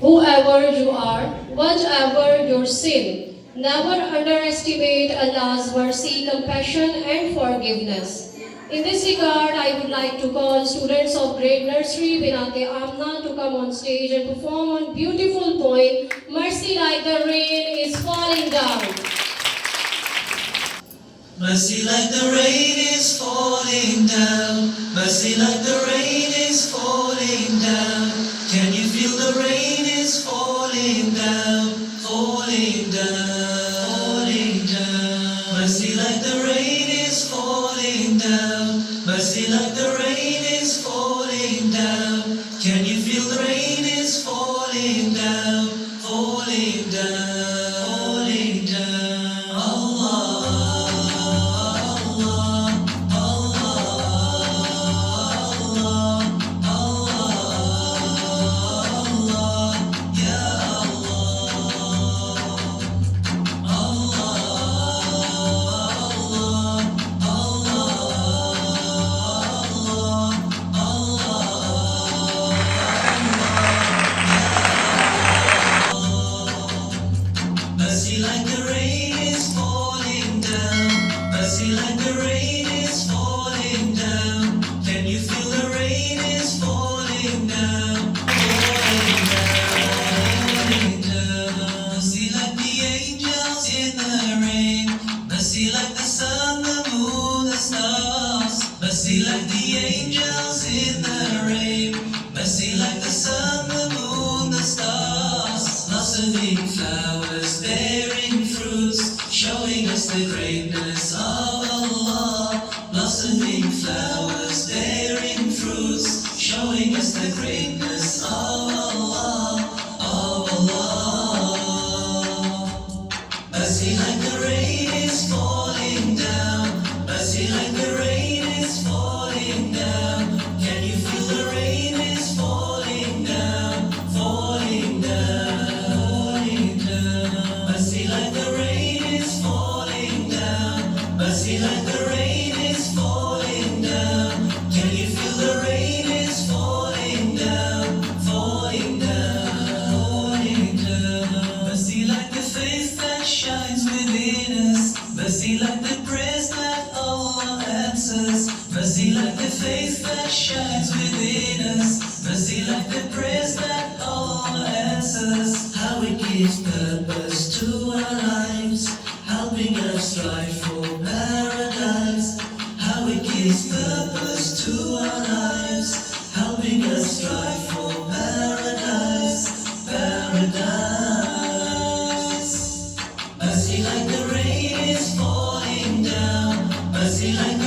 Whoever you are, whatever your sin, never underestimate Allah's mercy, compassion, and forgiveness. In this regard, I would like to call students of grade nursery Binate Amna to come on stage and perform on beautiful poem, Mercy Like the Rain is Falling Down. Mercy like the rain is falling down. Mercy like the rain is falling down. Can you feel the rain is falling down, falling down, falling down. Mercy like the rain is falling down. Mercy like the rain is falling down. Can you feel the rain is falling down, falling down, falling down. Mercy like the rain is falling down. Mercy like the rain is falling down. Can you feel the rain is falling down? Falling down, falling down. Mercy like the angels in the rain. Mercy like the sun, the moon, the stars. Mercy like the angels in the rain. Mercy like the sun, the moon, the stars. Blossoming flowers bearing fruits, showing us the greatness of Allah. Blossoming flowers bearing fruits, showing us the greatness of Allah, of Allah. Mercy like the rain is falling down. Mercy like the rain is falling down. Can you feel the rain is falling down, falling down, falling down. Mercy like the rain is falling down. Mercy like the rain is falling down. Can you feel the rain is falling down, falling down, falling down. Mercy like the face that shines within us. Mercy like the prayers that Allah answers. Mercy like the face that shines within us. Mercy like the prayers that Allah answers. How it gives purpose to our lives, helping us strive for paradise. How it gives purpose to our lives, helping us strive for paradise, paradise. Mercy like the rain is falling down. Mercy like